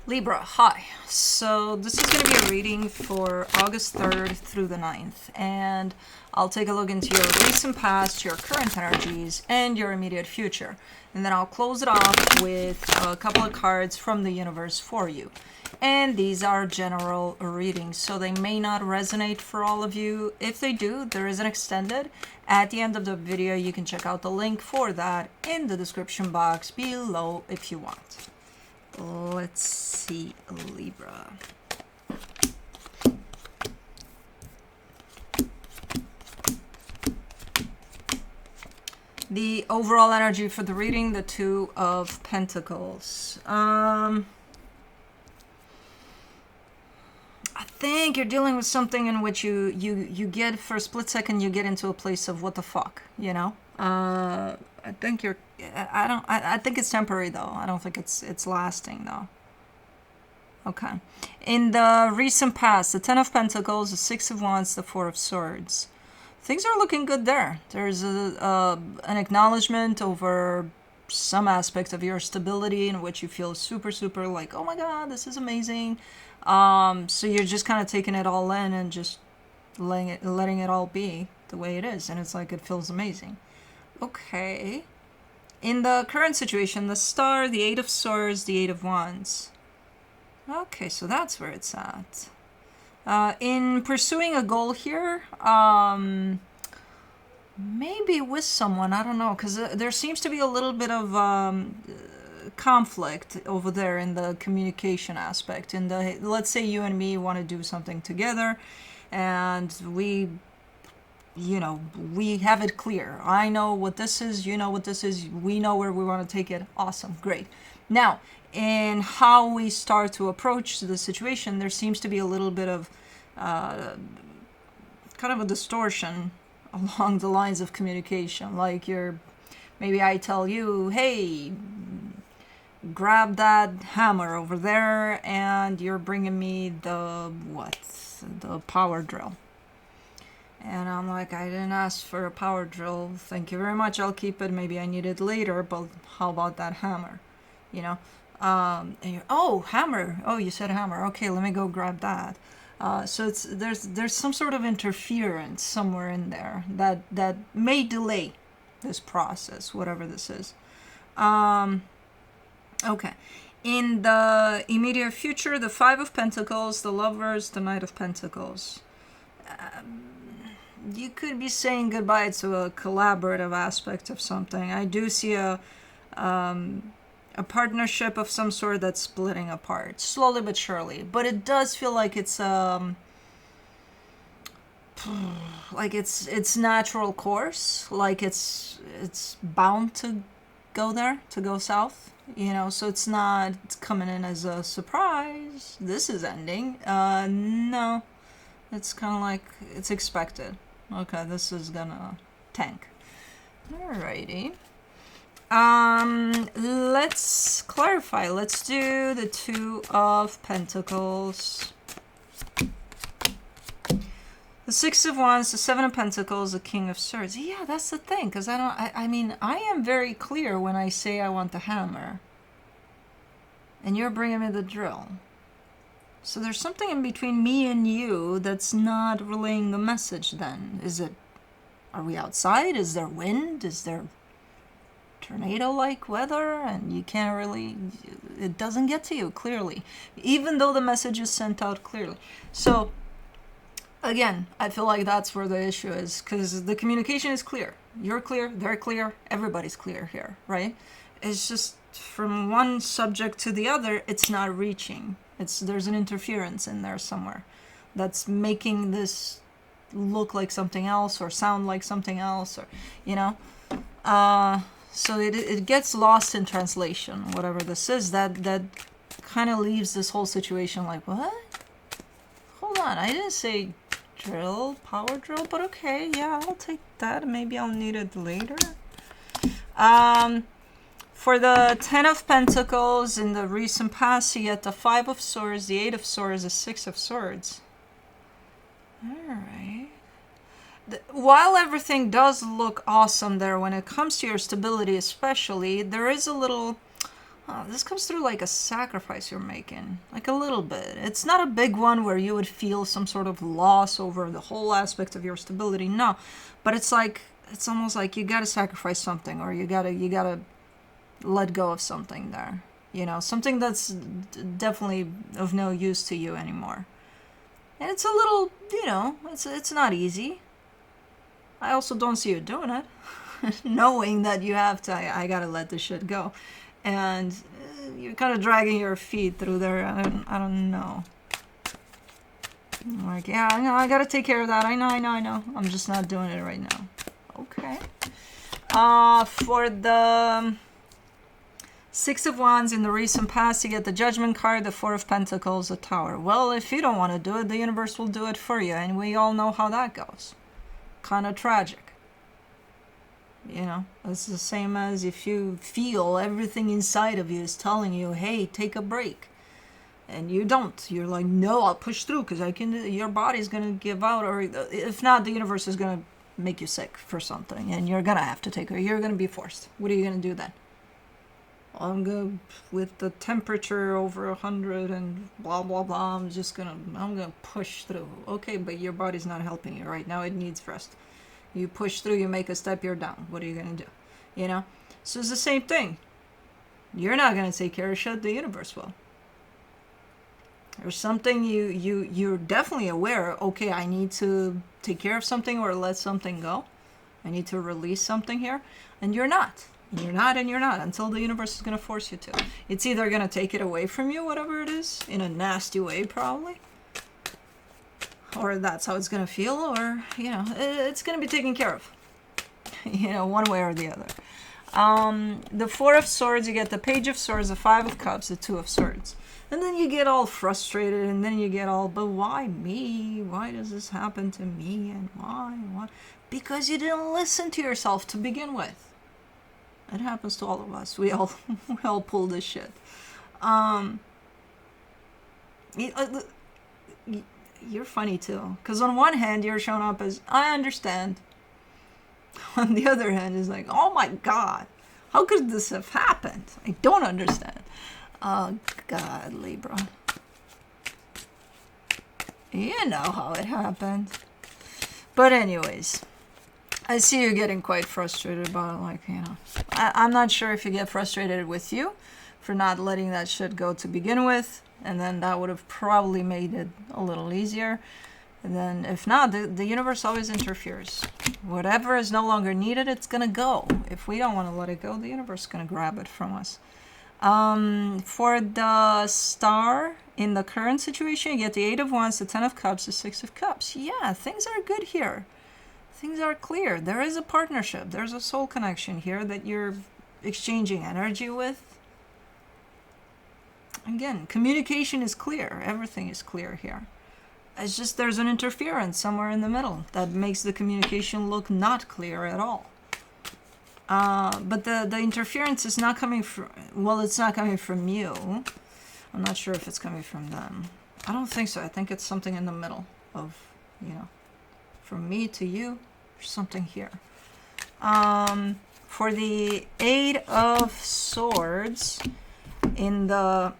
Libra, hi. So this is going to be a reading for August 3rd through the 9th, and I'll take a look into your recent past, your current energies, and your immediate future. And then I'll close it off with a couple of cards from the universe for you. And these are general readings, so they may not resonate for all of you. If they do, there is an extended. At the end of the video, you can check out the link for that in the description box below if you want. Let's see, Libra. The overall energy for the reading, the Two of Pentacles. I think you're dealing with something in which you get, for a split second, you get into a place of what the fuck, you know? I think you're, I think it's temporary though. I don't think it's lasting though. Okay. In the recent past, the Ten of Pentacles, the Six of Wands, the Four of Swords. Things are looking good there. There's an acknowledgement over some aspect of your stability in which you feel super, super like, oh my God, this is amazing. So you're just kind of taking it all in and just letting it all be the way it is. And it's like, it feels amazing. Okay. In the current situation, the Star, the Eight of Swords, the Eight of Wands. Okay, so that's where it's at. In pursuing a goal here, maybe with someone, I don't know, because there seems to be a little bit of conflict over there in the communication aspect. In the, let's say you and me want to do something together, and we have it clear. I know what this is, you know what this is, we know where we want to take it. Awesome, great. Now, in how we start to approach the situation, there seems to be a little bit of kind of a distortion along the lines of communication. Like maybe I tell you, hey, grab that hammer over there, and you're bringing me the power drill. And I'm like, I didn't ask for a power drill. Thank you very much. I'll keep it. Maybe I need it later, but how about that hammer? You know? And you're, oh, hammer. Oh, you said hammer. Okay, let me go grab that. So there's some sort of interference somewhere in there that may delay this process, whatever this is. Okay. In the immediate future, the Five of Pentacles, the Lovers, the Knight of Pentacles. You could be saying goodbye to a collaborative aspect of something. I do see a partnership of some sort that's splitting apart, slowly but surely. But it does feel like it's it's natural course, like it's bound to go there, to go south. You know, so it's not coming in as a surprise. This is ending. No, it's kind of like it's expected. Okay, this is gonna tank. Alrighty. Let's clarify. Let's do the Two of Pentacles. The Six of Wands, the Seven of Pentacles, the King of Swords. Yeah, that's the thing, because I mean, I am very clear when I say I want the hammer. And you're bringing me the drill. So there's something in between me and you that's not relaying the message then. Are we outside? Is there wind? Is there tornado-like weather? And you can't really, it doesn't get to you clearly. Even though the message is sent out clearly. So, again, I feel like that's where the issue is. Because the communication is clear. You're clear, they're clear, everybody's clear here, right? It's just from one subject to the other, it's not reaching. There's an interference in there somewhere that's making this look like something else or sound like something else, or you know. So it gets lost in translation, whatever this is. That kind of leaves this whole situation like, what? Hold on, I didn't say drill, power drill, but okay, yeah, I'll take that. Maybe I'll need it later. For the Ten of Pentacles in the recent past, you get the Five of Swords, the Eight of Swords, the Six of Swords. Alright. While everything does look awesome there when it comes to your stability especially, there is a little This comes through like a sacrifice you're making, like a little bit. It's not a big one where you would feel some sort of loss over the whole aspect of your stability. No, but it's like, it's almost like you gotta sacrifice something, or you gotta let go of something there. You know, something that's definitely of no use to you anymore. And it's a little, you know, it's not easy. I also don't see you doing it, knowing that you have to. I gotta let this shit go, and you're kind of dragging your feet through there. I don't know. I'm like, yeah, I know, I gotta take care of that. I know. I'm just not doing it right now. Okay. For the Six of Wands in the recent past, you get the Judgment card, the Four of Pentacles, the Tower. Well, if you don't want to do it, the universe will do it for you, and we all know how that goes. Kind of tragic. You know, it's the same as if you feel everything inside of you is telling you, hey, take a break. And you don't. You're like, no, I'll push through because I can. Your body's going to give out, or if not, the universe is going to make you sick for something, and you're going to have to take it. You're going to be forced. What are you going to do then? I'm going with the temperature over 100 and blah, blah, blah. I'm gonna push through. Okay, but your body's not helping you right now. It needs rest. You push through, you make a step, you're down. What are you gonna do? You know? So it's the same thing. You're not gonna take care of shit, the universe will. There's something you're definitely aware, okay, I need to take care of something or let something go. I need to release something here. And you're not. You're not until the universe is going to force you to. It's either going to take it away from you, whatever it is, in a nasty way probably. Or that's how it's going to feel, or, you know, it's going to be taken care of. You know, one way or the other. The Four of Swords, you get the Page of Swords, the Five of Cups, the Two of Swords. And then you get all frustrated, and then you get all, but why me? Why does this happen to me? And why? Because you didn't listen to yourself to begin with. It happens to all of us. We all pull this shit. You're funny too, because on one hand you're showing up as I understand. On the other hand, is like, oh my god, how could this have happened? I don't understand. Oh god, Libra. You know how it happened. But anyways. I see you getting quite frustrated about it, like, you know. I'm not sure if you get frustrated with you for not letting that shit go to begin with, and then that would have probably made it a little easier. And then if not, the universe always interferes. Whatever is no longer needed, it's going to go. If we don't want to let it go, the universe is going to grab it from us. For the Star, in the current situation, you get the Eight of Wands, the Ten of Cups, the Six of Cups. Yeah, things are good here. Things are clear. There is a partnership. There's a soul connection here that you're exchanging energy with. Again, communication is clear. Everything is clear here. It's just there's an interference somewhere in the middle that makes the communication look not clear at all. But the interference is not coming from, well, it's not coming from you. I'm not sure if it's coming from them. I don't think so. I think it's something in the middle of, you know, from me to you. There's something here. For the Eight of Swords, in the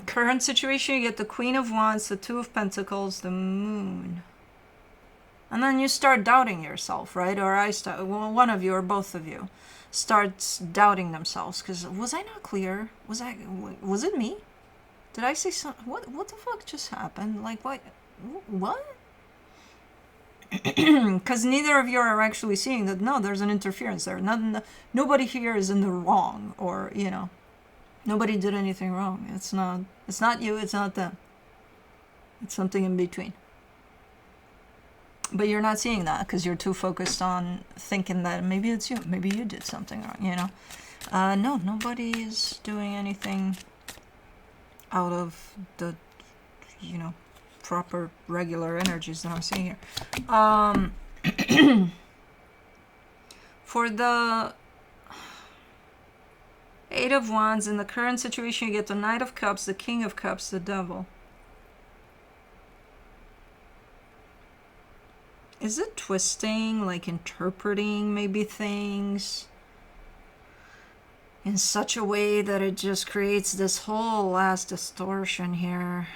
current situation, you get the Queen of Wands, the Two of Pentacles, the Moon. And then you start doubting yourself, right? Or well, one of you or both of you starts doubting themselves. Because was I not clear? Was it me? Did I say something? What the fuck just happened? Like, what? Because neither of you are actually seeing that, no, there's an interference there. Nobody here is in the wrong, or, you know, nobody did anything wrong. It's not you, it's not them. It's something in between. But you're not seeing that because you're too focused on thinking that maybe it's you, maybe you did something wrong, you know. No, nobody is doing anything out of the, you know, proper regular energies that I'm seeing here. For the Eight of Wands, in the current situation, you get the Knight of Cups, the King of Cups, the Devil. Is it twisting, like interpreting maybe things? in such a way that it just creates this whole last distortion here.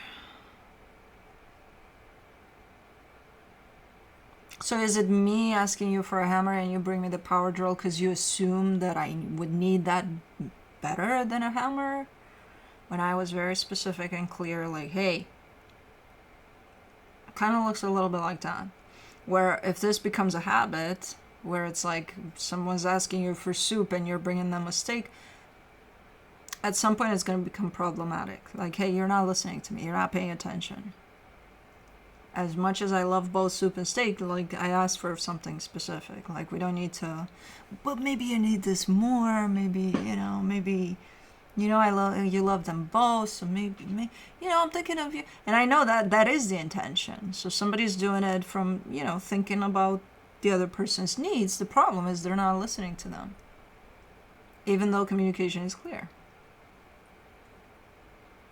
So is it me asking you for a hammer and you bring me the power drill because you assume that I would need that better than a hammer? When I was very specific and clear, like, hey, kind of looks a little bit like that. Where if this becomes a habit, where it's like someone's asking you for soup and you're bringing them a steak, at some point it's going to become problematic. Like, hey, you're not listening to me. You're not paying attention. As much as I love both soup and steak, like, I asked for something specific. Like, we don't need to, but maybe you need this more. Maybe, you love them both. So maybe, I'm thinking of you. And I know that is the intention. So somebody's doing it from, thinking about the other person's needs. The problem is they're not listening to them. Even though communication is clear.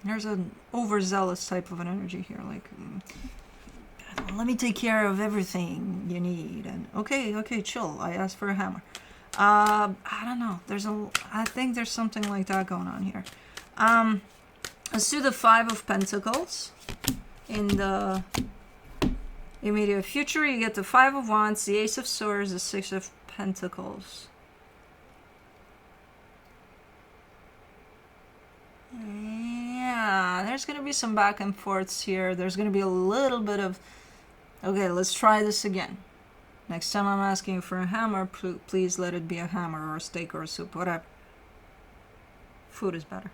There's an overzealous type of an energy here. Like, let me take care of everything you need. And okay, chill. I asked for a hammer. I don't know. I think there's something like that going on here. Let's do the 5 of Pentacles. In the immediate future, you get the 5 of Wands, the Ace of Swords, the 6 of Pentacles. Yeah, there's going to be some back and forths here. There's going to be a little bit of, okay, let's try this again. Next time I'm asking for a hammer, please let it be a hammer or a steak or a soup, whatever. Food is better.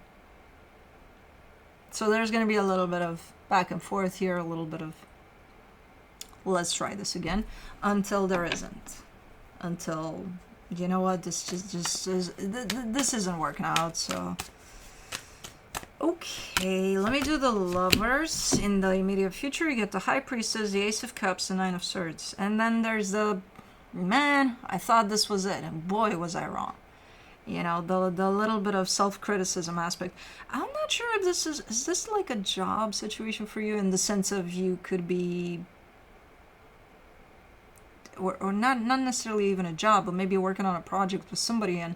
So there's going to be a little bit of back and forth here, a little bit of, let's try this again, until there isn't. Until, you know what, this isn't working out, so... Okay, let me do the Lovers. In the immediate future, you get the High Priestess, the Ace of Cups, the 9 of Swords. And then there's the, man, I thought this was it, and boy, was I wrong. The little bit of self-criticism aspect. I'm not sure if this is this like a job situation for you, in the sense of you could be, or not necessarily even a job, but maybe working on a project with somebody and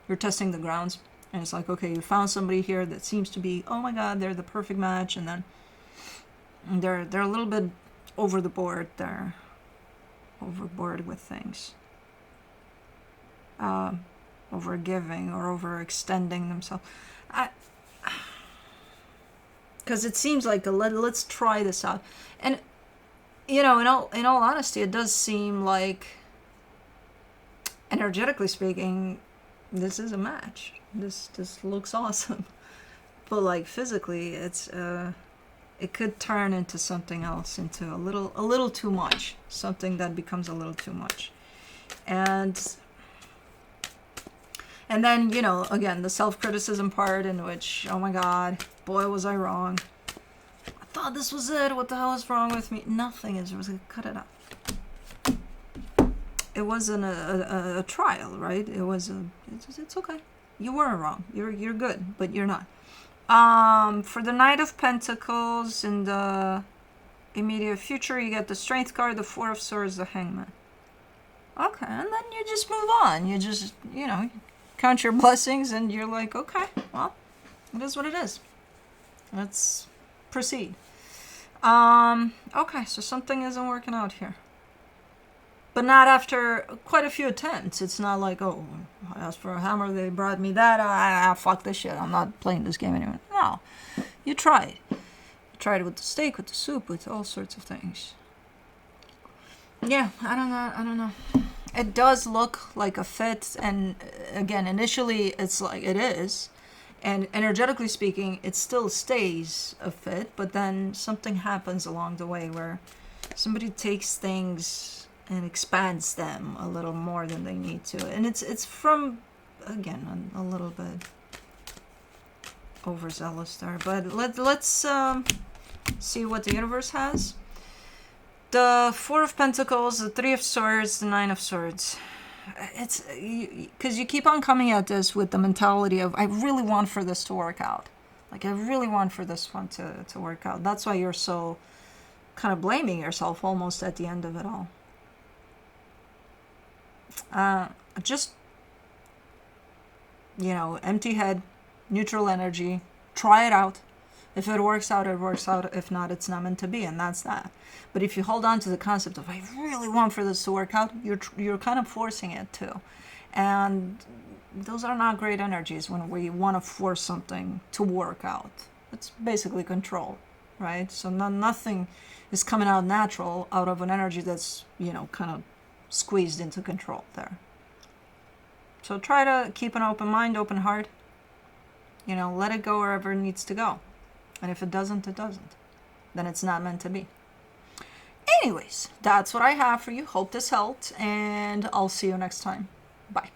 you're testing the grounds. And it's like, okay, you found somebody here that seems to be, oh my God, they're the perfect match. And then they're a little bit over the board. They're overboard with things. Over giving or overextending themselves. Because it seems like let's try this out. And, in all honesty, it does seem like, energetically speaking, this is a match. This looks awesome, but like physically, it's it could turn into something else, into a little too much, something that becomes a little too much, and then again the self-criticism part, in which, oh my God, boy was I wrong. I thought this was it. What the hell is wrong with me? Nothing is. Cut it out. It wasn't a trial, right? It's okay. You weren't wrong. You're good, but you're not. For the Knight of Pentacles, in the immediate future, you get the Strength card, the 4 of Swords, the Hangman. Okay, and then you just move on. You just, count your blessings, and you're like, okay, well, it is what it is. Let's proceed. Okay, so something isn't working out here. But not after quite a few attempts. It's not like, oh, I asked for a hammer, they brought me that, fuck this shit, I'm not playing this game anymore. No, you tried. You tried it with the steak, with the soup, with all sorts of things. Yeah, I don't know. It does look like a fit, and again, initially it's like it is. And energetically speaking, it still stays a fit, but then something happens along the way where somebody takes things and expands them a little more than they need to. And it's from, again, a little bit overzealous there. But let's see what the universe has. The 4 of Pentacles, the 3 of Swords, the 9 of Swords. It's because you keep on coming at this with the mentality of, I really want for this to work out. Like, I really want for this one to work out. That's why you're so kind of blaming yourself almost at the end of it all. empty head, neutral energy, try it out. If it works out, it works out. If not, it's not meant to be, and that's that. But if you hold on to the concept of, I really want for this to work out, you're kind of forcing it too. And those are not great energies when we want to force something to work out. It's basically control, right? So nothing is coming out natural out of an energy that's, kind of squeezed into control there. So try to keep an open mind, open heart. Let it go wherever it needs to go. And if it doesn't, it doesn't. Then it's not meant to be. Anyways, that's what I have for you. Hope this helped, and I'll see you next time. Bye.